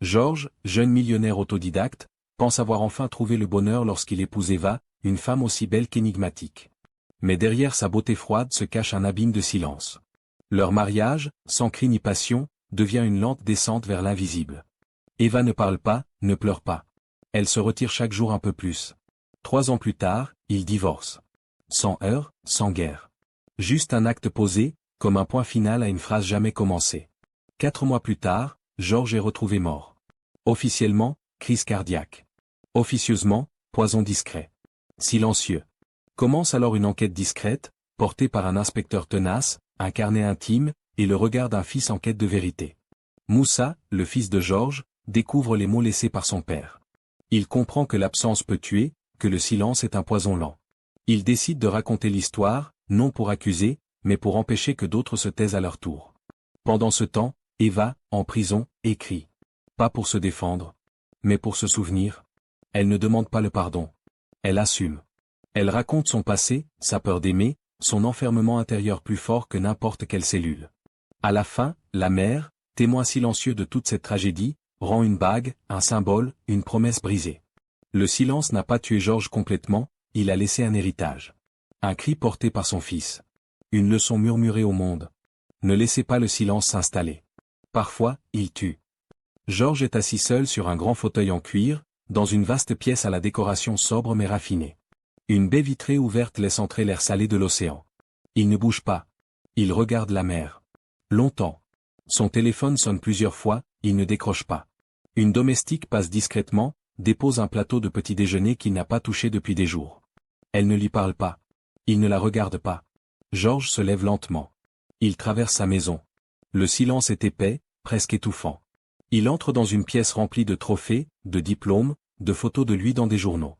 Georges, jeune millionnaire autodidacte, pense avoir enfin trouvé le bonheur lorsqu'il épouse Eva, une femme aussi belle qu'énigmatique. Mais derrière sa beauté froide se cache un abîme de silence. Leur mariage, sans cri ni passion, devient une lente descente vers l'invisible. Eva ne parle pas, ne pleure pas. Elle se retire chaque jour un peu plus. 3 ans plus tard, ils divorcent. Sans heurts, sans guerre. Juste un acte posé, comme un point final à une phrase jamais commencée. 4 mois plus tard, Georges est retrouvé mort. Officiellement, crise cardiaque. Officieusement, poison discret. Silencieux. Commence alors une enquête discrète, portée par un inspecteur tenace, un carnet intime, et le regard d'un fils en quête de vérité. Moussa, le fils de Georges, découvre les mots laissés par son père. Il comprend que l'absence peut tuer, que le silence est un poison lent. Il décide de raconter l'histoire, non pour accuser, mais pour empêcher que d'autres se taisent à leur tour. Pendant ce temps, Eva, en prison, écrit. Pas pour se défendre, mais pour se souvenir. Elle ne demande pas le pardon. Elle assume. Elle raconte son passé, sa peur d'aimer, son enfermement intérieur plus fort que n'importe quelle cellule. À la fin, la mère, témoin silencieux de toute cette tragédie, rend une bague, un symbole, une promesse brisée. Le silence n'a pas tué Georges complètement, il a laissé un héritage. Un cri porté par son fils. Une leçon murmurée au monde. Ne laissez pas le silence s'installer. Parfois, il tue. Georges est assis seul sur un grand fauteuil en cuir, dans une vaste pièce à la décoration sobre mais raffinée. Une baie vitrée ouverte laisse entrer l'air salé de l'océan. Il ne bouge pas. Il regarde la mer. Longtemps. Son téléphone sonne plusieurs fois, il ne décroche pas. Une domestique passe discrètement, dépose un plateau de petit déjeuner qu'il n'a pas touché depuis des jours. Elle ne lui parle pas. Il ne la regarde pas. Georges se lève lentement. Il traverse sa maison. Le silence est épais, presque étouffant. Il entre dans une pièce remplie de trophées, de diplômes, de photos de lui dans des journaux.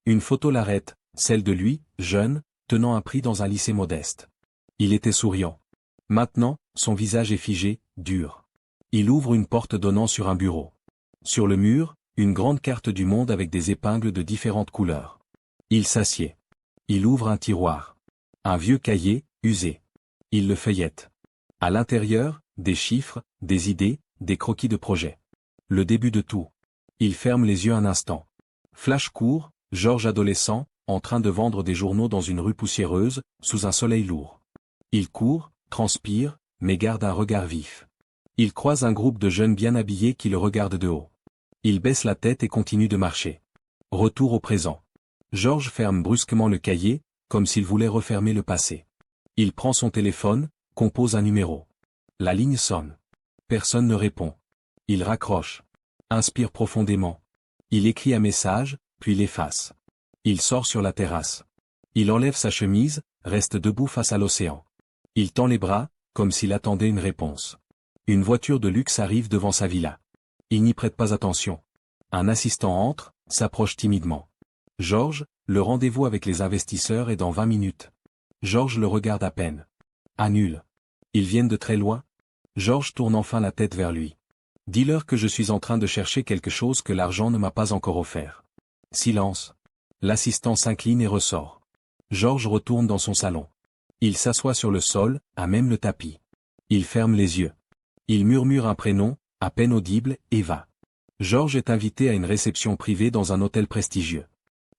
Une photo l'arrête, celle de lui, jeune, tenant un prix dans un lycée modeste. Il était souriant. Maintenant, son visage est figé, dur. Il ouvre une porte donnant sur un bureau. Sur le mur, une grande carte du monde avec des épingles de différentes couleurs. Il s'assied. Il ouvre un tiroir. Un vieux cahier, usé. Il le feuillette. À l'intérieur, des chiffres, des idées, des croquis de projets. Le début de tout. Il ferme les yeux un instant. Flash court, Georges adolescent, en train de vendre des journaux dans une rue poussiéreuse, sous un soleil lourd. Il court, transpire, mais garde un regard vif. Il croise un groupe de jeunes bien habillés qui le regardent de haut. Il baisse la tête et continue de marcher. Retour au présent. Georges ferme brusquement le cahier, comme s'il voulait refermer le passé. Il prend son téléphone, compose un numéro. La ligne sonne. Personne ne répond. Il raccroche. Inspire profondément. Il écrit un message, puis l'efface. Il sort sur la terrasse. Il enlève sa chemise, reste debout face à l'océan. Il tend les bras, comme s'il attendait une réponse. Une voiture de luxe arrive devant sa villa. Il n'y prête pas attention. Un assistant entre, s'approche timidement. Georges, le rendez-vous avec les investisseurs est dans 20 minutes. Georges le regarde à peine. Annule. Ils viennent de très loin. Georges tourne enfin la tête vers lui. Dis-leur que je suis en train de chercher quelque chose que l'argent ne m'a pas encore offert. Silence. L'assistant s'incline et ressort. Georges retourne dans son salon. Il s'assoit sur le sol, à même le tapis. Il ferme les yeux. Il murmure un prénom, à peine audible, Eva. Georges est invité à une réception privée dans un hôtel prestigieux.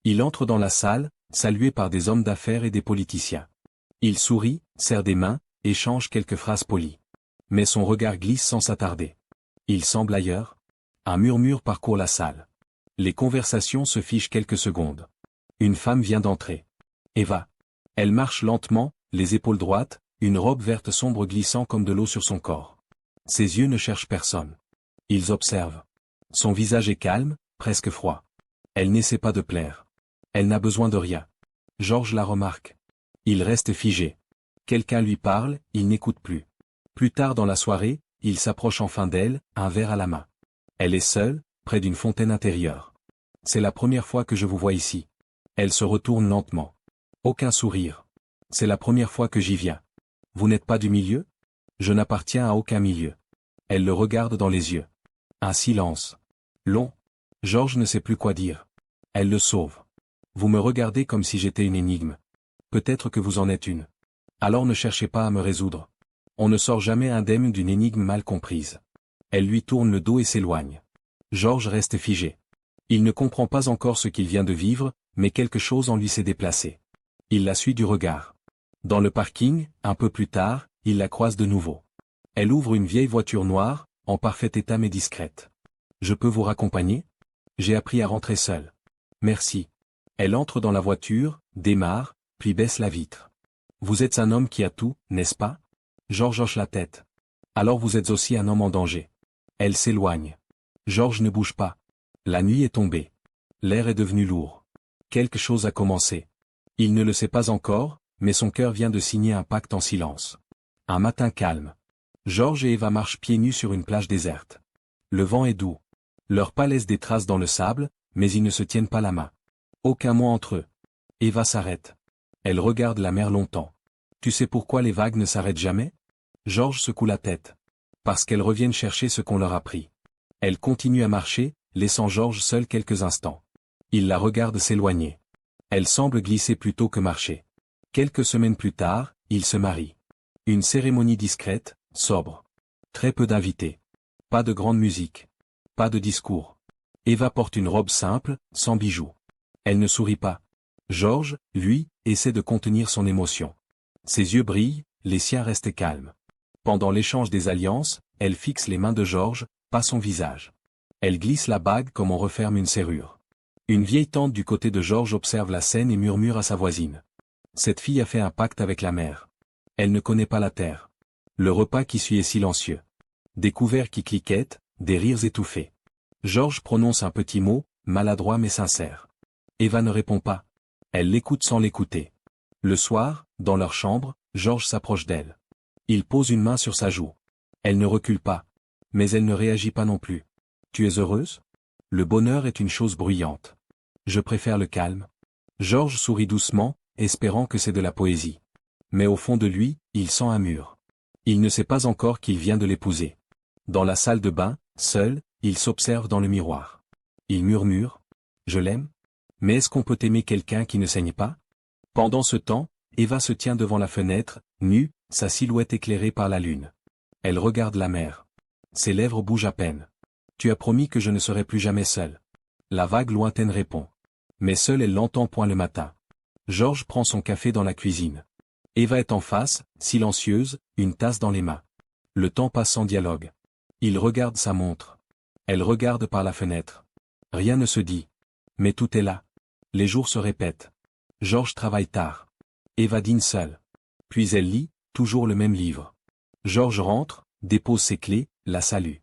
Il entre dans la salle, salué par des hommes d'affaires et des politiciens. Il sourit, serre des mains, échange quelques phrases polies. Mais son regard glisse sans s'attarder. Il semble ailleurs. Un murmure parcourt la salle. Les conversations se figent quelques secondes. Une femme vient d'entrer. Eva. Elle marche lentement, les épaules droites, une robe verte sombre glissant comme de l'eau sur son corps. Ses yeux ne cherchent personne. Ils observent. Son visage est calme, presque froid. Elle n'essaie pas de plaire. Elle n'a besoin de rien. Georges la remarque. Il reste figé. Quelqu'un lui parle, il n'écoute plus. Plus tard dans la soirée, il s'approche enfin d'elle, un verre à la main. Elle est seule, près d'une fontaine intérieure. C'est la première fois que je vous vois ici. Elle se retourne lentement. Aucun sourire. C'est la première fois que j'y viens. Vous n'êtes pas du milieu? Je n'appartiens à aucun milieu. Elle le regarde dans les yeux. Un silence. Long. Georges ne sait plus quoi dire. Elle le sauve. Vous me regardez comme si j'étais une énigme. Peut-être que vous en êtes une. Alors ne cherchez pas à me résoudre. On ne sort jamais indemne d'une énigme mal comprise. Elle lui tourne le dos et s'éloigne. Georges reste figé. Il ne comprend pas encore ce qu'il vient de vivre, mais quelque chose en lui s'est déplacé. Il la suit du regard. Dans le parking, un peu plus tard, il la croise de nouveau. Elle ouvre une vieille voiture noire, en parfait état mais discrète. « Je peux vous raccompagner ? J'ai appris à rentrer seul. »« Merci. » Elle entre dans la voiture, démarre, puis baisse la vitre. « Vous êtes un homme qui a tout, n'est-ce pas ?» Georges hoche la tête. « Alors vous êtes aussi un homme en danger. » Elle s'éloigne. Georges ne bouge pas. La nuit est tombée. L'air est devenu lourd. Quelque chose a commencé. Il ne le sait pas encore, mais son cœur vient de signer un pacte en silence. Un matin calme. Georges et Eva marchent pieds nus sur une plage déserte. Le vent est doux. Leurs pas laissent des traces dans le sable, mais ils ne se tiennent pas la main. Aucun mot entre eux. Eva s'arrête. Elle regarde la mer longtemps. « Tu sais pourquoi les vagues ne s'arrêtent jamais ?» Georges secoue la tête. « Parce qu'elles reviennent chercher ce qu'on leur a pris. » Elle continue à marcher, laissant Georges seul quelques instants. Il la regarde s'éloigner. Elle semble glisser plutôt que marcher. Quelques semaines plus tard, ils se marient. Une cérémonie discrète, sobre. Très peu d'invités. Pas de grande musique. Pas de discours. Eva porte une robe simple, sans bijoux. Elle ne sourit pas. Georges, lui, essaie de contenir son émotion. Ses yeux brillent, les siens restent calmes. Pendant l'échange des alliances, elle fixe les mains de Georges, pas son visage. Elle glisse la bague comme on referme une serrure. Une vieille tante du côté de Georges observe la scène et murmure à sa voisine. Cette fille a fait un pacte avec la mer. Elle ne connaît pas la terre. Le repas qui suit est silencieux. Des couverts qui cliquettent, des rires étouffés. Georges prononce un petit mot, maladroit mais sincère. Eva ne répond pas. Elle l'écoute sans l'écouter. Le soir, dans leur chambre, Georges s'approche d'elle. Il pose une main sur sa joue. Elle ne recule pas. Mais elle ne réagit pas non plus. « Tu es heureuse ? Le bonheur est une chose bruyante. Je préfère le calme. » Georges sourit doucement, espérant que c'est de la poésie. Mais au fond de lui, il sent un mur. Il ne sait pas encore qu'il vient de l'épouser. Dans la salle de bain, seul, il s'observe dans le miroir. Il murmure. « Je l'aime ? Mais est-ce qu'on peut aimer quelqu'un qui ne saigne pas ?» Pendant ce temps, Eva se tient devant la fenêtre, nue, sa silhouette éclairée par la lune. Elle regarde la mer. Ses lèvres bougent à peine. « Tu as promis que je ne serai plus jamais seule. » La vague lointaine répond. Mais seule elle l'entend point le matin. Georges prend son café dans la cuisine. Eva est en face, silencieuse, une tasse dans les mains. Le temps passe sans dialogue. Il regarde sa montre. Elle regarde par la fenêtre. Rien ne se dit. Mais tout est là. Les jours se répètent. Georges travaille tard. Eva dîne seule. Puis elle lit, toujours le même livre. Georges rentre, dépose ses clés, la salue.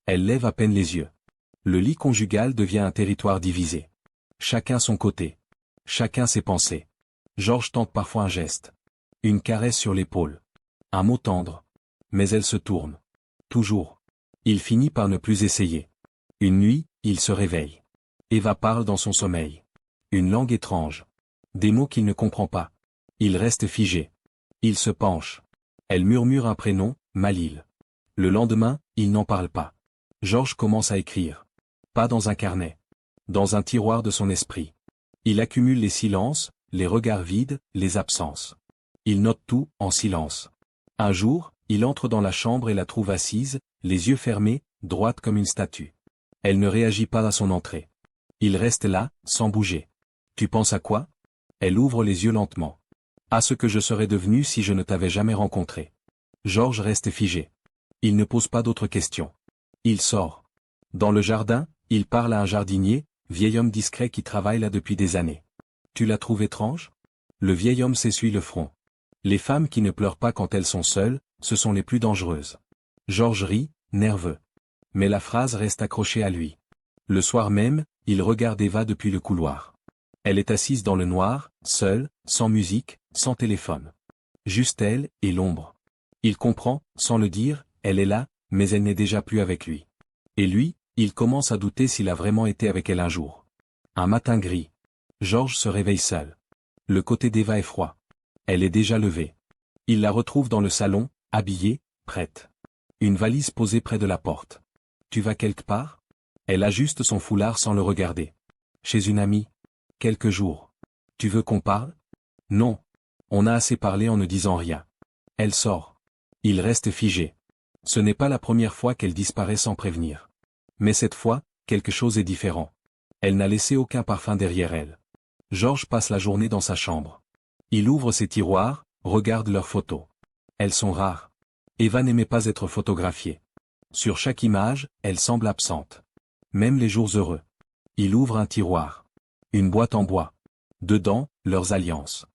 Elle lève à peine les yeux. Le lit conjugal devient un territoire divisé. Chacun son côté. Chacun ses pensées. Georges tente parfois un geste. Une caresse sur l'épaule. Un mot tendre. Mais elle se tourne. Toujours. Il finit par ne plus essayer. Une nuit, il se réveille. Eva parle dans son sommeil. Une langue étrange. Des mots qu'il ne comprend pas. Il reste figé. Il se penche. Elle murmure un prénom, Malil. Le lendemain, il n'en parle pas. Georges commence à écrire. Pas dans un carnet. Dans un tiroir de son esprit. Il accumule les silences, les regards vides, les absences. Il note tout, en silence. Un jour, il entre dans la chambre et la trouve assise, les yeux fermés, droite comme une statue. Elle ne réagit pas à son entrée. Il reste là, sans bouger. « Tu penses à quoi ?» Elle ouvre les yeux lentement. « À ce que je serais devenu si je ne t'avais jamais rencontré. » Georges reste figé. Il ne pose pas d'autres questions. Il sort. Dans le jardin, il parle à un jardinier, vieil homme discret qui travaille là depuis des années. « Tu la trouves étrange ?» Le vieil homme s'essuie le front. Les femmes qui ne pleurent pas quand elles sont seules, ce sont les plus dangereuses. Georges rit, nerveux. Mais la phrase reste accrochée à lui. Le soir même, il regarde Eva depuis le couloir. Elle est assise dans le noir, seule, sans musique, sans téléphone. Juste elle, et l'ombre. Il comprend, sans le dire, elle est là, mais elle n'est déjà plus avec lui. Et lui, il commence à douter s'il a vraiment été avec elle un jour. Un matin gris. Georges se réveille seul. Le côté d'Eva est froid. Elle est déjà levée. Il la retrouve dans le salon, habillée, prête. Une valise posée près de la porte. « Tu vas quelque part ?» Elle ajuste son foulard sans le regarder. « Chez une amie. Quelques jours. Tu veux qu'on parle ?»« Non. On a assez parlé en ne disant rien. » Elle sort. Il reste figé. Ce n'est pas la première fois qu'elle disparaît sans prévenir. Mais cette fois, quelque chose est différent. Elle n'a laissé aucun parfum derrière elle. Georges passe la journée dans sa chambre. Il ouvre ses tiroirs, regarde leurs photos. Elles sont rares. Eva n'aimait pas être photographiée. Sur chaque image, elle semble absente. Même les jours heureux. Il ouvre un tiroir. Une boîte en bois. Dedans, leurs alliances.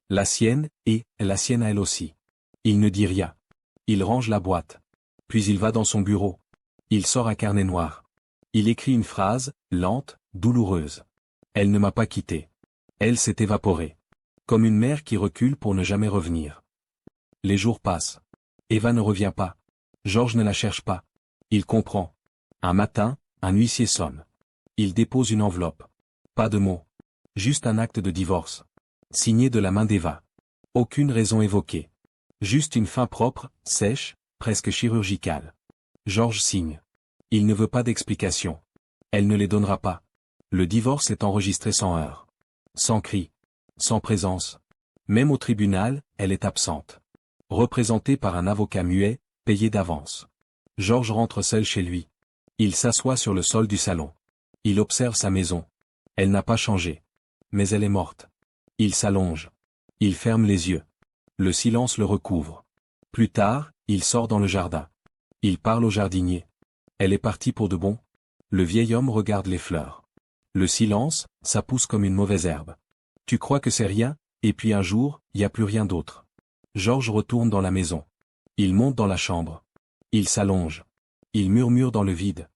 La sienne, et la sienne à elle aussi. Il ne dit rien. Il range la boîte. Puis il va dans son bureau. Il sort un carnet noir. Il écrit une phrase, lente, douloureuse. Elle ne m'a pas quitté. Elle s'est évaporée. Comme une mer qui recule pour ne jamais revenir. Les jours passent. Eva ne revient pas. Georges ne la cherche pas. Il comprend. Un matin, un huissier sonne. Il dépose une enveloppe. Pas de mots. Juste un acte de divorce. Signé de la main d'Eva. Aucune raison évoquée. Juste une fin propre, sèche, presque chirurgicale. Georges signe. Il ne veut pas d'explication. Elle ne les donnera pas. Le divorce est enregistré sans heurts. Sans cri. Sans présence. Même au tribunal, elle est absente. Représentée par un avocat muet, payé d'avance. Georges rentre seul chez lui. Il s'assoit sur le sol du salon. Il observe sa maison. Elle n'a pas changé. Mais elle est morte. Il s'allonge. Il ferme les yeux. Le silence le recouvre. Plus tard, il sort dans le jardin. Il parle au jardinier. Elle est partie pour de bon. Le vieil homme regarde les fleurs. Le silence, ça pousse comme une mauvaise herbe. Tu crois que c'est rien, et puis un jour, y a plus rien d'autre. Georges retourne dans la maison. Il monte dans la chambre. Il s'allonge. Il murmure dans le vide.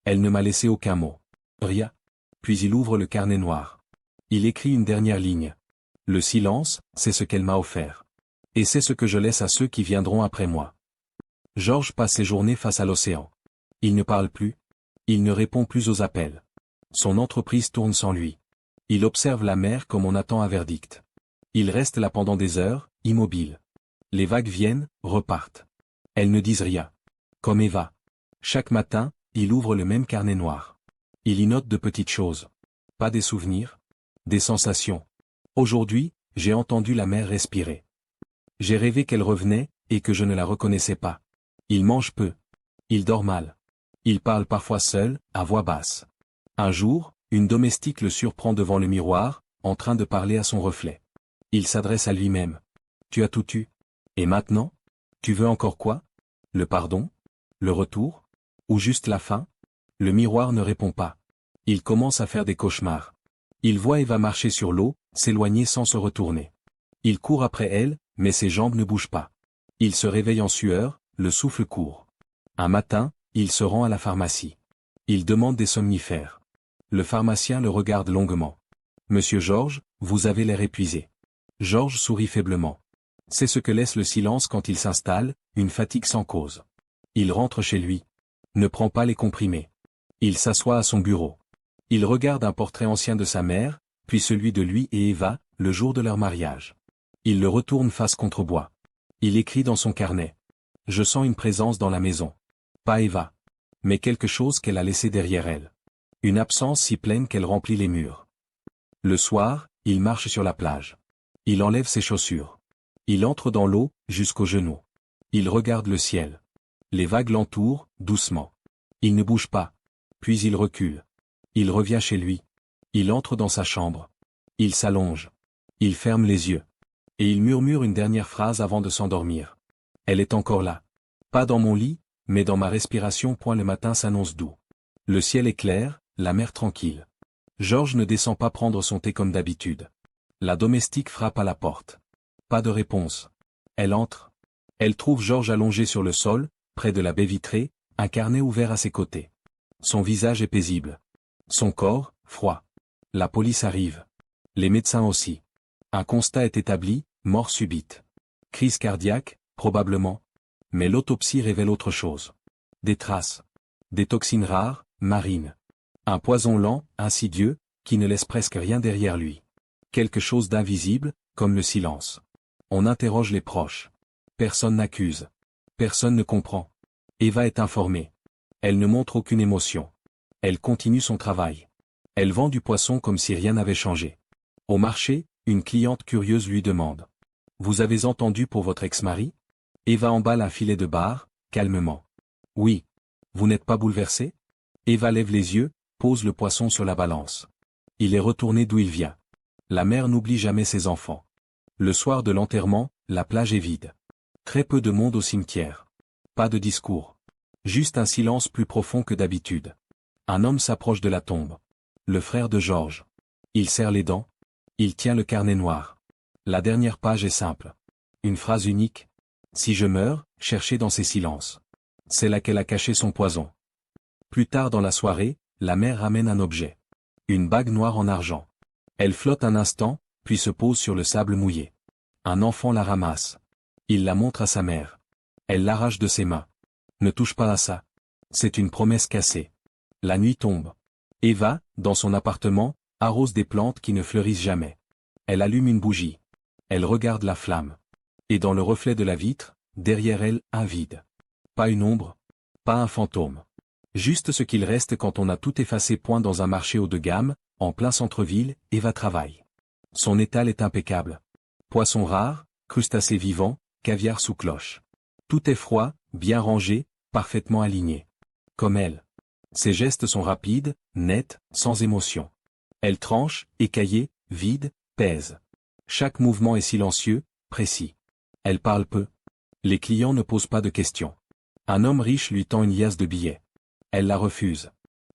Elle ne m'a laissé aucun mot. Rien. Puis il ouvre le carnet noir. Il écrit une dernière ligne. Le silence, c'est ce qu'elle m'a offert. Et c'est ce que je laisse à ceux qui viendront après moi. Georges passe ses journées face à l'océan. Il ne parle plus. Il ne répond plus aux appels. Son entreprise tourne sans lui. Il observe la mer comme on attend un verdict. Il reste là pendant des heures, immobile. Les vagues viennent, repartent. Elles ne disent rien. Comme Eva. Chaque matin, il ouvre le même carnet noir. Il y note de petites choses. Pas des souvenirs. Des sensations. Aujourd'hui, j'ai entendu la mer respirer. J'ai rêvé qu'elle revenait, et que je ne la reconnaissais pas. Il mange peu. Il dort mal. Il parle parfois seul, à voix basse. Un jour, une domestique le surprend devant le miroir, en train de parler à son reflet. Il s'adresse à lui-même. Tu as tout eu. Et maintenant? Tu veux encore quoi? Le pardon? Le retour? Ou juste la fin? Le miroir ne répond pas. Il commence à faire des cauchemars. Il voit Eva marcher sur l'eau, s'éloigner sans se retourner. Il court après elle, mais ses jambes ne bougent pas. Il se réveille en sueur, le souffle court. Un matin, il se rend à la pharmacie. Il demande des somnifères. Le pharmacien le regarde longuement. Monsieur Georges, vous avez l'air épuisé. Georges sourit faiblement. C'est ce que laisse le silence quand il s'installe, une fatigue sans cause. Il rentre chez lui. Ne prend pas les comprimés. Il s'assoit à son bureau. Il regarde un portrait ancien de sa mère, puis celui de lui et Eva, le jour de leur mariage. Il le retourne face contre bois. Il écrit dans son carnet. Je sens une présence dans la maison. Pas Eva. Mais quelque chose qu'elle a laissé derrière elle. Une absence si pleine qu'elle remplit les murs. Le soir, il marche sur la plage. Il enlève ses chaussures. Il entre dans l'eau, jusqu'aux genoux. Il regarde le ciel. Les vagues l'entourent, doucement. Il ne bouge pas. Puis il recule. Il revient chez lui. Il entre dans sa chambre. Il s'allonge. Il ferme les yeux. Et il murmure une dernière phrase avant de s'endormir. Elle est encore là. Pas dans mon lit, mais dans ma respiration. Le matin s'annonce doux. Le ciel est clair, la mer tranquille. Georges ne descend pas prendre son thé comme d'habitude. La domestique frappe à la porte. Pas de réponse. Elle entre. Elle trouve Georges allongé sur le sol, près de la baie vitrée, un carnet ouvert à ses côtés. Son visage est paisible. Son corps, froid. La police arrive. Les médecins aussi. Un constat est établi, mort subite. Crise cardiaque, probablement. Mais l'autopsie révèle autre chose. Des traces. Des toxines rares, marines. Un poison lent, insidieux, qui ne laisse presque rien derrière lui. Quelque chose d'invisible, comme le silence. On interroge les proches. Personne n'accuse. Personne ne comprend. Eva est informée. Elle ne montre aucune émotion. Elle continue son travail. Elle vend du poisson comme si rien n'avait changé. Au marché, une cliente curieuse lui demande. Vous avez entendu pour votre ex-mari? Eva emballe un filet de bar, calmement. Oui. Vous n'êtes pas bouleversé? Eva lève les yeux, pose le poisson sur la balance. Il est retourné d'où il vient. La mère n'oublie jamais ses enfants. Le soir de l'enterrement, la plage est vide. Très peu de monde au cimetière. Pas de discours. Juste un silence plus profond que d'habitude. Un homme s'approche de la tombe. Le frère de Georges. Il serre les dents. Il tient le carnet noir. La dernière page est simple. Une phrase unique. Si je meurs, cherchez dans ces silences. C'est là qu'elle a caché son poison. Plus tard dans la soirée, la mère ramène un objet. Une bague noire en argent. Elle flotte un instant, puis se pose sur le sable mouillé. Un enfant la ramasse. Il la montre à sa mère. Elle l'arrache de ses mains. Ne touche pas à ça. C'est une promesse cassée. La nuit tombe. Eva, dans son appartement, arrose des plantes qui ne fleurissent jamais. Elle allume une bougie. Elle regarde la flamme. Et dans le reflet de la vitre, derrière elle, un vide. Pas une ombre. Pas un fantôme. Juste ce qu'il reste quand on a tout effacé. Point dans un marché haut de gamme, en plein centre-ville, Eva travaille. Son étal est impeccable. Poissons rares, crustacés vivants, caviar sous cloche. Tout est froid, bien rangé, parfaitement aligné. Comme elle. Ses gestes sont rapides, nets, sans émotion. Elle tranche, écaillée, vide, pèse. Chaque mouvement est silencieux, précis. Elle parle peu. Les clients ne posent pas de questions. Un homme riche lui tend une liasse de billets. Elle la refuse.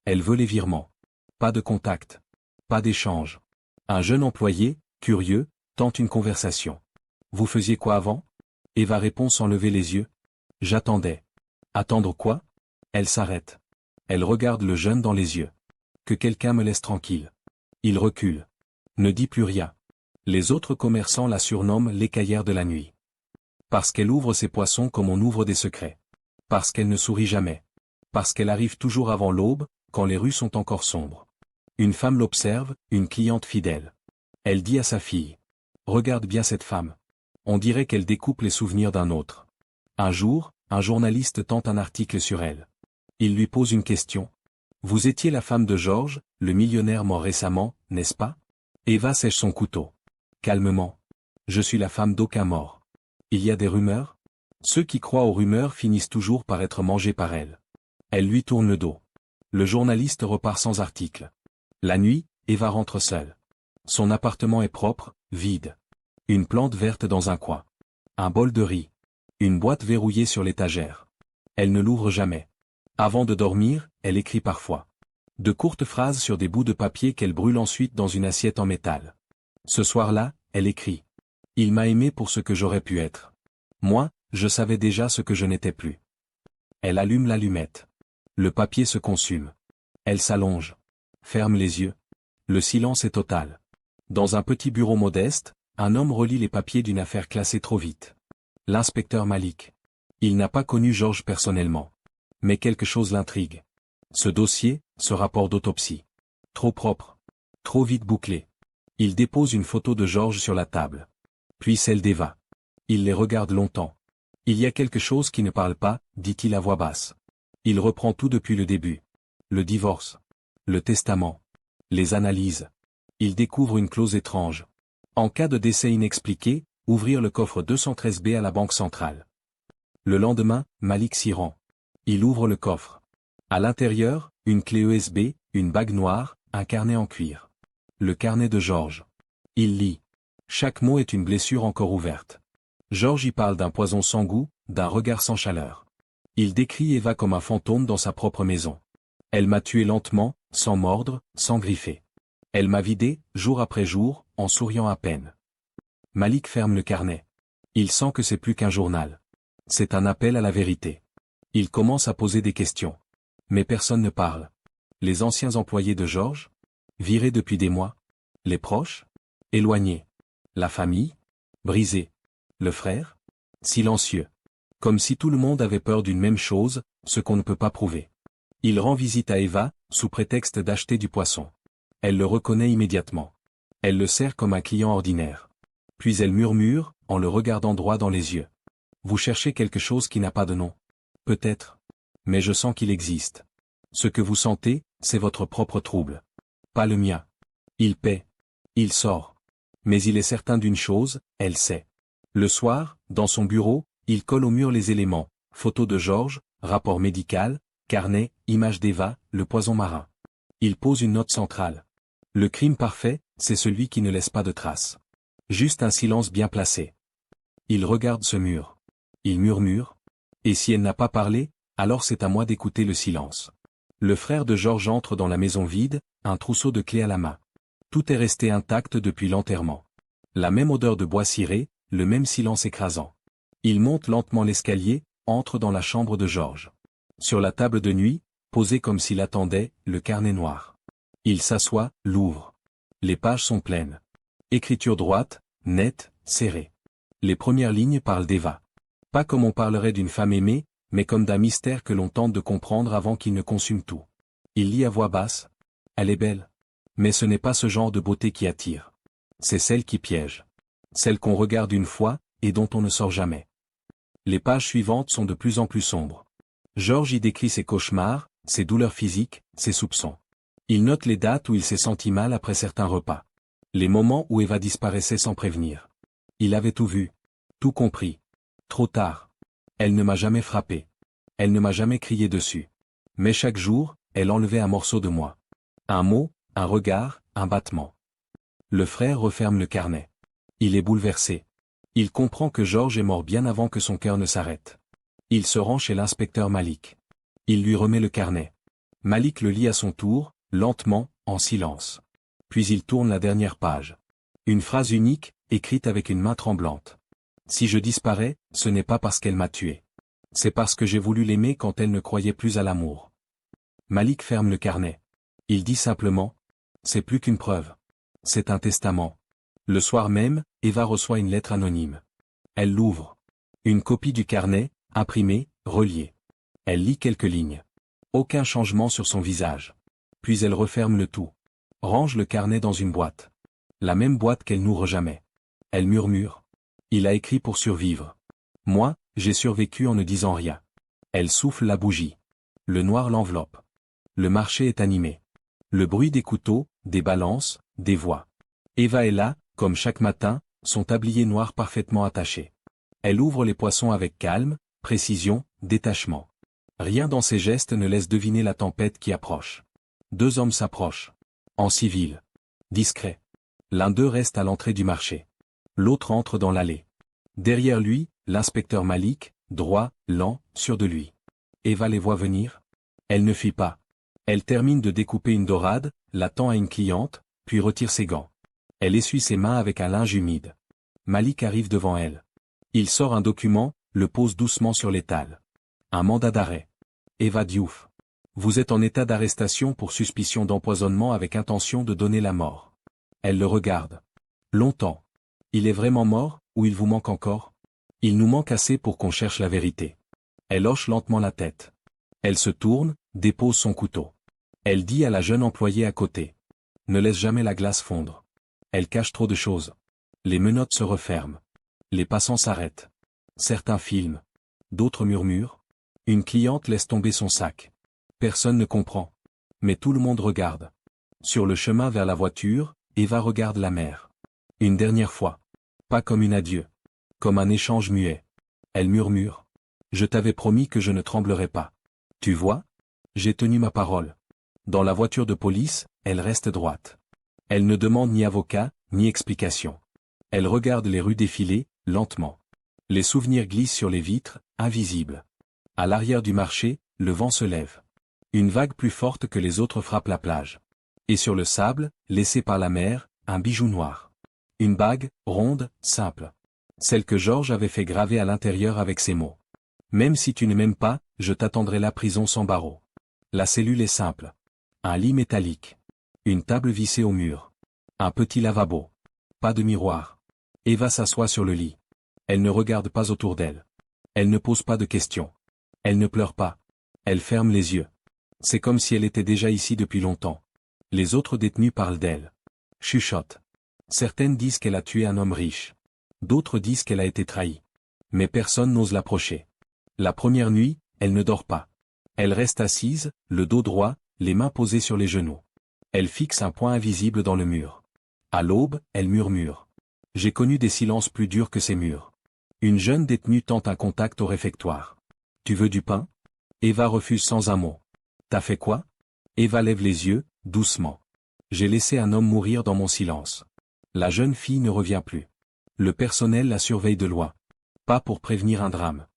Elle veut les virements. Pas de contact. Pas d'échange. Un jeune employé, curieux, tente une conversation. Vous faisiez quoi avant? Eva répond sans lever les yeux. J'attendais. Attendre quoi? Elle s'arrête. Elle regarde le jeune dans les yeux. Que quelqu'un me laisse tranquille. Il recule. Ne dit plus rien. Les autres commerçants la surnomment l'écaillère de la nuit. Parce qu'elle ouvre ses poissons comme on ouvre des secrets. Parce qu'elle ne sourit jamais. Parce qu'elle arrive toujours avant l'aube, quand les rues sont encore sombres. Une femme l'observe, une cliente fidèle. Elle dit à sa fille. Regarde bien cette femme. On dirait qu'elle découpe les souvenirs d'un autre. Un jour, un journaliste tente un article sur elle. Il lui pose une question. Vous étiez la femme de Georges, le millionnaire mort récemment, n'est-ce pas? Eva sèche son couteau. Calmement. Je suis la femme d'aucun mort. Il y a des rumeurs? Ceux qui croient aux rumeurs finissent toujours par être mangés par elles. Elle lui tourne le dos. Le journaliste repart sans article. La nuit, Eva rentre seule. Son appartement est propre, vide. Une plante verte dans un coin. Un bol de riz. Une boîte verrouillée sur l'étagère. Elle ne l'ouvre jamais. Avant de dormir, elle écrit parfois. De courtes phrases sur des bouts de papier qu'elle brûle ensuite dans une assiette en métal. Ce soir-là, elle écrit. Il m'a aimé pour ce que j'aurais pu être. Moi, je savais déjà ce que je n'étais plus. Elle allume l'allumette. Le papier se consume. Elle s'allonge. Ferme les yeux. Le silence est total. Dans un petit bureau modeste, un homme relit les papiers d'une affaire classée trop vite. L'inspecteur Malik. Il n'a pas connu Georges personnellement. Mais quelque chose l'intrigue. Ce dossier, ce rapport d'autopsie. Trop propre. Trop vite bouclé. Il dépose une photo de Georges sur la table. Puis celle d'Eva. Il les regarde longtemps. Il y a quelque chose qui ne parle pas, dit-il à voix basse. Il reprend tout depuis le début. Le divorce. Le testament. Les analyses. Il découvre une clause étrange. En cas de décès inexpliqué, ouvrir le coffre 213B à la Banque centrale. Le lendemain, Malik s'y rend. Il ouvre le coffre. À l'intérieur, une clé USB, une bague noire, un carnet en cuir. Le carnet de Georges. Il lit. Chaque mot est une blessure encore ouverte. Georges y parle d'un poison sans goût, d'un regard sans chaleur. Il décrit Eva comme un fantôme dans sa propre maison. Elle m'a tué lentement, sans mordre, sans griffer. Elle m'a vidé, jour après jour, en souriant à peine. Malik ferme le carnet. Il sent que c'est plus qu'un journal. C'est un appel à la vérité. Il commence à poser des questions. Mais personne ne parle. Les anciens employés de Georges? Virés depuis des mois? Les proches? Éloignés? La famille? Brisée? Le frère? Silencieux. Comme si tout le monde avait peur d'une même chose, ce qu'on ne peut pas prouver. Il rend visite à Eva, sous prétexte d'acheter du poisson. Elle le reconnaît immédiatement. Elle le sert comme un client ordinaire. Puis elle murmure, en le regardant droit dans les yeux. Vous cherchez quelque chose qui n'a pas de nom. Peut-être. Mais je sens qu'il existe. Ce que vous sentez, c'est votre propre trouble. Pas le mien. Il paie. Il sort. Mais il est certain d'une chose, elle sait. Le soir, dans son bureau, il colle au mur les éléments. Photo de Georges, rapport médical, carnet, image d'Eva, le poison marin. Il pose une note centrale. Le crime parfait, c'est celui qui ne laisse pas de traces. Juste un silence bien placé. Il regarde ce mur. Il murmure. Et si elle n'a pas parlé, alors c'est à moi d'écouter le silence. Le frère de Georges entre dans la maison vide, un trousseau de clés à la main. Tout est resté intact depuis l'enterrement. La même odeur de bois ciré, le même silence écrasant. Il monte lentement l'escalier, entre dans la chambre de Georges. Sur la table de nuit, posé comme s'il attendait, le carnet noir. Il s'assoit, l'ouvre. Les pages sont pleines. Écriture droite, nette, serrée. Les premières lignes parlent d'Eva. Pas comme on parlerait d'une femme aimée, mais comme d'un mystère que l'on tente de comprendre avant qu'il ne consume tout. Il lit à voix basse. Elle est belle. Mais ce n'est pas ce genre de beauté qui attire. C'est celle qui piège. Celle qu'on regarde une fois, et dont on ne sort jamais. Les pages suivantes sont de plus en plus sombres. Georges y décrit ses cauchemars, ses douleurs physiques, ses soupçons. Il note les dates où il s'est senti mal après certains repas. Les moments où Eva disparaissait sans prévenir. Il avait tout vu. Tout compris. Trop tard. Elle ne m'a jamais frappé. Elle ne m'a jamais crié dessus. Mais chaque jour, elle enlevait un morceau de moi. Un mot, un regard, un battement. Le frère referme le carnet. Il est bouleversé. Il comprend que Georges est mort bien avant que son cœur ne s'arrête. Il se rend chez l'inspecteur Malik. Il lui remet le carnet. Malik le lit à son tour, lentement, en silence. Puis il tourne la dernière page. Une phrase unique, écrite avec une main tremblante. Si je disparais, ce n'est pas parce qu'elle m'a tué. C'est parce que j'ai voulu l'aimer quand elle ne croyait plus à l'amour. Malik ferme le carnet. Il dit simplement, c'est plus qu'une preuve. C'est un testament. Le soir même, Eva reçoit une lettre anonyme. Elle l'ouvre. Une copie du carnet, imprimée, reliée. Elle lit quelques lignes. Aucun changement sur son visage. Puis elle referme le tout. Range le carnet dans une boîte. La même boîte qu'elle n'ouvre jamais. Elle murmure. Il a écrit pour survivre. Moi, j'ai survécu en ne disant rien. Elle souffle la bougie. Le noir l'enveloppe. Le marché est animé. Le bruit des couteaux, des balances, des voix. Eva est là, comme chaque matin, son tablier noir parfaitement attaché. Elle ouvre les poissons avec calme, précision, détachement. Rien dans ses gestes ne laisse deviner la tempête qui approche. Deux hommes s'approchent. En civil. Discret. L'un d'eux reste à l'entrée du marché. L'autre entre dans l'allée. Derrière lui, l'inspecteur Malik, droit, lent, sûr de lui. Eva les voit venir. Elle ne fuit pas. Elle termine de découper une dorade, la tend à une cliente, puis retire ses gants. Elle essuie ses mains avec un linge humide. Malik arrive devant elle. Il sort un document, le pose doucement sur l'étal. Un mandat d'arrêt. Eva Diouf. Vous êtes en état d'arrestation pour suspicion d'empoisonnement avec intention de donner la mort. Elle le regarde. Longtemps. Il est vraiment mort, ou il vous manque encore? Il nous manque assez pour qu'on cherche la vérité. Elle hoche lentement la tête. Elle se tourne, dépose son couteau. Elle dit à la jeune employée à côté. Ne laisse jamais la glace fondre. Elle cache trop de choses. Les menottes se referment. Les passants s'arrêtent. Certains filment. D'autres murmurent. Une cliente laisse tomber son sac. Personne ne comprend. Mais tout le monde regarde. Sur le chemin vers la voiture, Eva regarde la mer. Une dernière fois. Pas comme une adieu. Comme un échange muet. Elle murmure. Je t'avais promis que je ne tremblerais pas. Tu vois? J'ai tenu ma parole. Dans la voiture de police, elle reste droite. Elle ne demande ni avocat, ni explication. Elle regarde les rues défiler, lentement. Les souvenirs glissent sur les vitres, invisibles. À l'arrière du marché, le vent se lève. Une vague plus forte que les autres frappe la plage. Et sur le sable, laissé par la mer, un bijou noir. Une bague, ronde, simple. Celle que Georges avait fait graver à l'intérieur avec ces mots. Même si tu ne m'aimes pas, je t'attendrai la prison sans barreaux. La cellule est simple. Un lit métallique. Une table vissée au mur. Un petit lavabo. Pas de miroir. Eva s'assoit sur le lit. Elle ne regarde pas autour d'elle. Elle ne pose pas de questions. Elle ne pleure pas. Elle ferme les yeux. C'est comme si elle était déjà ici depuis longtemps. Les autres détenus parlent d'elle. Chuchotent. Certaines disent qu'elle a tué un homme riche. D'autres disent qu'elle a été trahie. Mais personne n'ose l'approcher. La première nuit, elle ne dort pas. Elle reste assise, le dos droit, les mains posées sur les genoux. Elle fixe un point invisible dans le mur. À l'aube, elle murmure. J'ai connu des silences plus durs que ces murs. Une jeune détenue tente un contact au réfectoire. Tu veux du pain? Eva refuse sans un mot. T'as fait quoi? Eva lève les yeux, doucement. J'ai laissé un homme mourir dans mon silence. La jeune fille ne revient plus. Le personnel la surveille de loin. Pas pour prévenir un drame.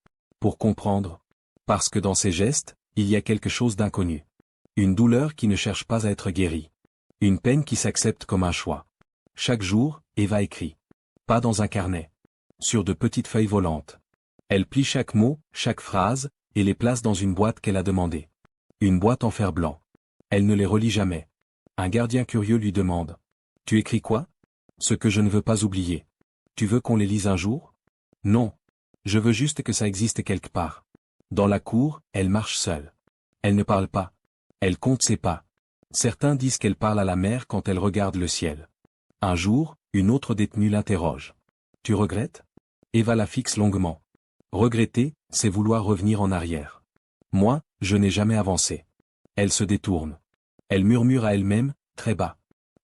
Pour comprendre. Parce que dans ses gestes, il y a quelque chose d'inconnu. Une douleur qui ne cherche pas à être guérie. Une peine qui s'accepte comme un choix. Chaque jour, Eva écrit. Pas dans un carnet. Sur de petites feuilles volantes. Elle plie chaque mot, chaque phrase, et les place dans une boîte qu'elle a demandée. Une boîte en fer blanc. Elle ne les relit jamais. Un gardien curieux lui demande. Tu écris quoi? Ce que je ne veux pas oublier. Tu veux qu'on les lise un jour? Non. Je veux juste que ça existe quelque part. Dans la cour, elle marche seule. Elle ne parle pas. Elle compte ses pas. Certains disent qu'elle parle à la mer quand elle regarde le ciel. Un jour, une autre détenue l'interroge. Tu regrettes? Eva la fixe longuement. Regretter, c'est vouloir revenir en arrière. Moi, je n'ai jamais avancé. Elle se détourne. Elle murmure à elle-même, très bas.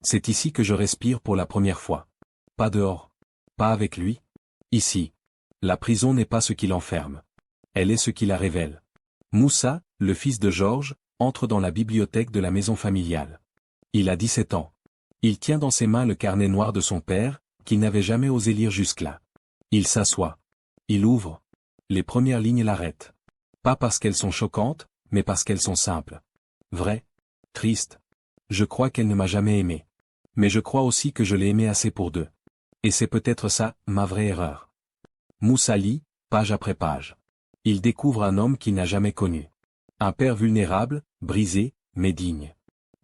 C'est ici que je respire pour la première fois. Pas dehors. Pas avec lui. Ici. La prison n'est pas ce qui l'enferme. Elle est ce qui la révèle. Moussa, le fils de Georges, entre dans la bibliothèque de la maison familiale. Il a 17 ans. Il tient dans ses mains le carnet noir de son père, qu'il n'avait jamais osé lire jusque-là. Il s'assoit. Il ouvre. Les premières lignes l'arrêtent. Pas parce qu'elles sont choquantes, mais parce qu'elles sont simples. Vraies. Tristes. Je crois qu'elle ne m'a jamais aimé. Mais je crois aussi que je l'ai aimé assez pour deux. Et c'est peut-être ça, ma vraie erreur. Moussa lit, page après page. Il découvre un homme qu'il n'a jamais connu. Un père vulnérable, brisé, mais digne.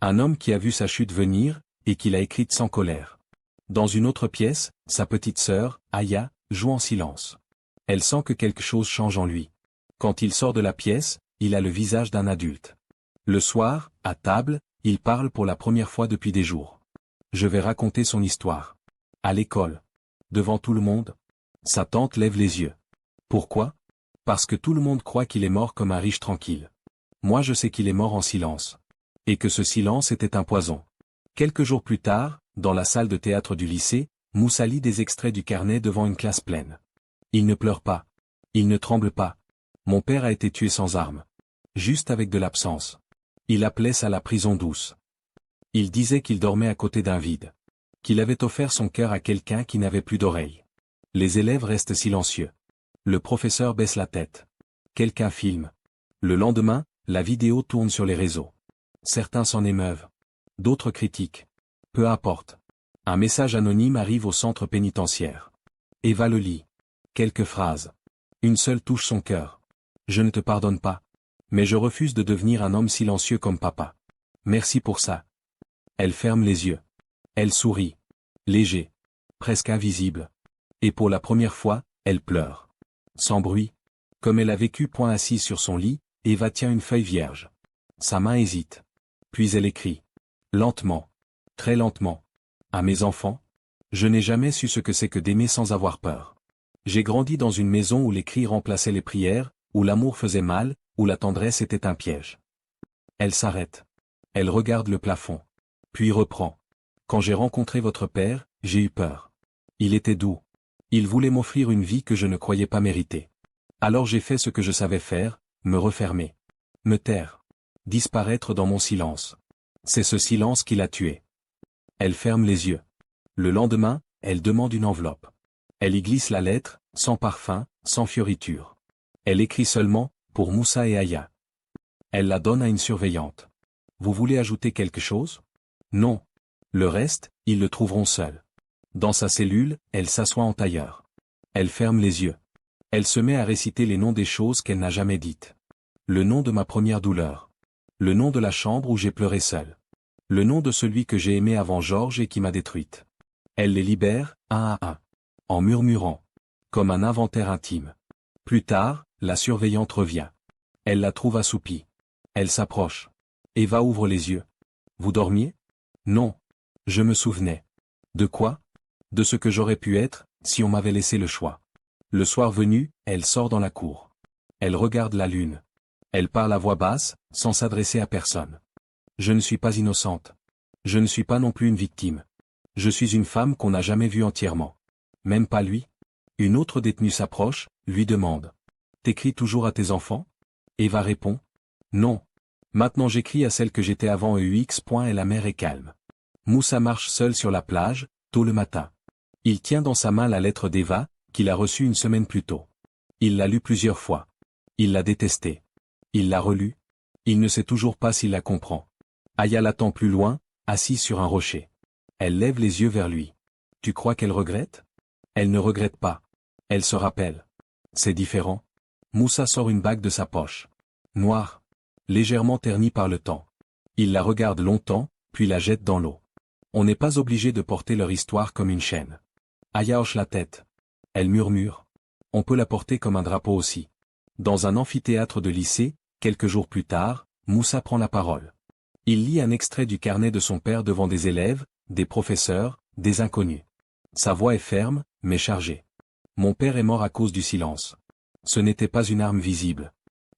Un homme qui a vu sa chute venir, et qui l'a écrite sans colère. Dans une autre pièce, sa petite sœur, Aya, joue en silence. Elle sent que quelque chose change en lui. Quand il sort de la pièce, il a le visage d'un adulte. Le soir, à table, il parle pour la première fois depuis des jours. Je vais raconter son histoire. À l'école. Devant tout le monde. Sa tante lève les yeux. Pourquoi? Parce que tout le monde croit qu'il est mort comme un riche tranquille. Moi je sais qu'il est mort en silence. Et que ce silence était un poison. Quelques jours plus tard, dans la salle de théâtre du lycée, Moussa lit des extraits du carnet devant une classe pleine. Il ne pleure pas. Il ne tremble pas. Mon père a été tué sans armes. Juste avec de l'absence. Il appelait ça la prison douce. Il disait qu'il dormait à côté d'un vide. Qu'il avait offert son cœur à quelqu'un qui n'avait plus d'oreilles. Les élèves restent silencieux. Le professeur baisse la tête. Quelqu'un filme. Le lendemain, la vidéo tourne sur les réseaux. Certains s'en émeuvent. D'autres critiquent. Peu importe. Un message anonyme arrive au centre pénitentiaire. Eva le lit. Quelques phrases. Une seule touche son cœur. Je ne te pardonne pas. Mais je refuse de devenir un homme silencieux comme papa. Merci pour ça. Elle ferme les yeux. Elle sourit. Léger. Presque invisible. Et pour la première fois, elle pleure. Sans bruit. Comme elle a vécu point assise sur son lit, Eva tient une feuille vierge. Sa main hésite. Puis elle écrit. Lentement. Très lentement. À mes enfants. Je n'ai jamais su ce que c'est que d'aimer sans avoir peur. J'ai grandi dans une maison où les cris remplaçaient les prières, où l'amour faisait mal, où la tendresse était un piège. Elle s'arrête. Elle regarde le plafond. Puis reprend. Quand j'ai rencontré votre père, j'ai eu peur. Il était doux. Il voulait m'offrir une vie que je ne croyais pas mériter. Alors j'ai fait ce que je savais faire, me refermer. Me taire. Disparaître dans mon silence. C'est ce silence qui l'a tué. Elle ferme les yeux. Le lendemain, elle demande une enveloppe. Elle y glisse la lettre, sans parfum, sans fioriture. Elle écrit seulement, pour Moussa et Aya. Elle la donne à une surveillante. Vous voulez ajouter quelque chose? Non. Le reste, ils le trouveront seuls. Dans sa cellule, elle s'assoit en tailleur. Elle ferme les yeux. Elle se met à réciter les noms des choses qu'elle n'a jamais dites. Le nom de ma première douleur. Le nom de la chambre où j'ai pleuré seul. Le nom de celui que j'ai aimé avant Georges et qui m'a détruite. Elle les libère, un à un. En murmurant. Comme un inventaire intime. Plus tard, la surveillante revient. Elle la trouve assoupie. Elle s'approche. Eva ouvre les yeux. Vous dormiez? Non. Je me souvenais. De quoi? De ce que j'aurais pu être, si on m'avait laissé le choix. Le soir venu, elle sort dans la cour. Elle regarde la lune. Elle parle à voix basse, sans s'adresser à personne. Je ne suis pas innocente. Je ne suis pas non plus une victime. Je suis une femme qu'on n'a jamais vue entièrement. Même pas lui. Une autre détenue s'approche, lui demande. T'écris toujours à tes enfants? Eva répond. Non. Maintenant j'écris à celle que j'étais avant EUX. Et la mer est calme. Moussa marche seul sur la plage, tôt le matin. Il tient dans sa main la lettre d'Eva, qu'il a reçue une semaine plus tôt. Il l'a lue plusieurs fois. Il l'a détestée. Il l'a relue. Il ne sait toujours pas s'il la comprend. Aya l'attend plus loin, assise sur un rocher. Elle lève les yeux vers lui. Tu crois qu'elle regrette? Elle ne regrette pas. Elle se rappelle. C'est différent. Moussa sort une bague de sa poche. Noire. Légèrement ternie par le temps. Il la regarde longtemps, puis la jette dans l'eau. On n'est pas obligé de porter leur histoire comme une chaîne. Aya hoche la tête. Elle murmure. On peut la porter comme un drapeau aussi. Dans un amphithéâtre de lycée, quelques jours plus tard, Moussa prend la parole. Il lit un extrait du carnet de son père devant des élèves, des professeurs, des inconnus. Sa voix est ferme, mais chargée. Mon père est mort à cause du silence. Ce n'était pas une arme visible.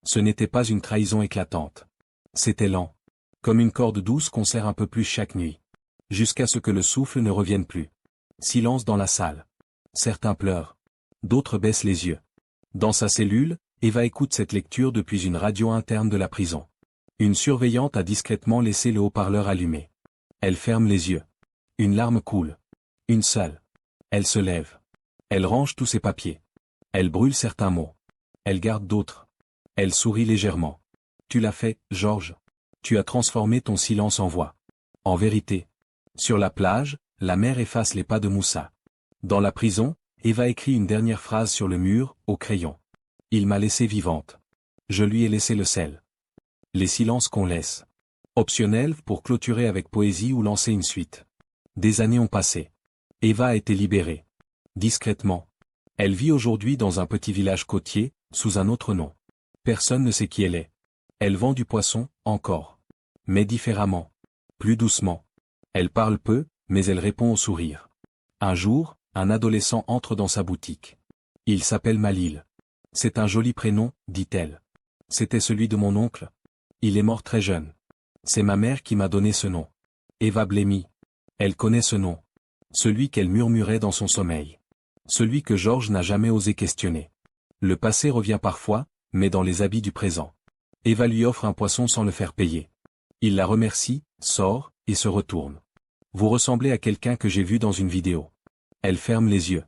Ce n'était pas une trahison éclatante. C'était lent. Comme une corde douce qu'on serre un peu plus chaque nuit. Jusqu'à ce que le souffle ne revienne plus. Silence dans la salle. Certains pleurent. D'autres baissent les yeux. Dans sa cellule, Eva écoute cette lecture depuis une radio interne de la prison. Une surveillante a discrètement laissé le haut-parleur allumé. Elle ferme les yeux. Une larme coule. Une seule. Elle se lève. Elle range tous ses papiers. Elle brûle certains mots. Elle garde d'autres. Elle sourit légèrement. Tu l'as fait, Georges. Tu as transformé ton silence en voix. En vérité. Sur la plage, la mer efface les pas de Moussa. Dans la prison, Eva écrit une dernière phrase sur le mur, au crayon. Il m'a laissé vivante. Je lui ai laissé le sel. Les silences qu'on laisse. Optionnels pour clôturer avec poésie ou lancer une suite. Des années ont passé. Eva a été libérée. Discrètement. Elle vit aujourd'hui dans un petit village côtier, sous un autre nom. Personne ne sait qui elle est. Elle vend du poisson, encore. Mais différemment. Plus doucement. Elle parle peu, mais elle répond au sourire. Un jour, un adolescent entre dans sa boutique. Il s'appelle Malil. C'est un joli prénom, dit-elle. C'était celui de mon oncle. Il est mort très jeune. C'est ma mère qui m'a donné ce nom. Eva blêmit. Elle connaît ce nom. Celui qu'elle murmurait dans son sommeil. Celui que Georges n'a jamais osé questionner. Le passé revient parfois, mais dans les habits du présent. Eva lui offre un poisson sans le faire payer. Il la remercie, sort, et se retourne. Vous ressemblez à quelqu'un que j'ai vu dans une vidéo. Elle ferme les yeux.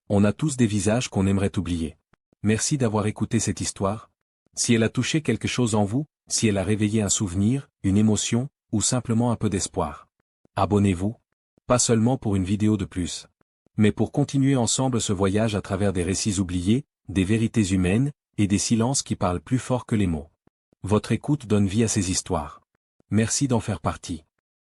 On a tous des visages qu'on aimerait oublier. Merci d'avoir écouté cette histoire. Si elle a touché quelque chose en vous, si elle a réveillé un souvenir, une émotion, ou simplement un peu d'espoir. Abonnez-vous. Pas seulement pour une vidéo de plus. Mais pour continuer ensemble ce voyage à travers des récits oubliés, des vérités humaines, et des silences qui parlent plus fort que les mots. Votre écoute donne vie à ces histoires. Merci d'en faire partie.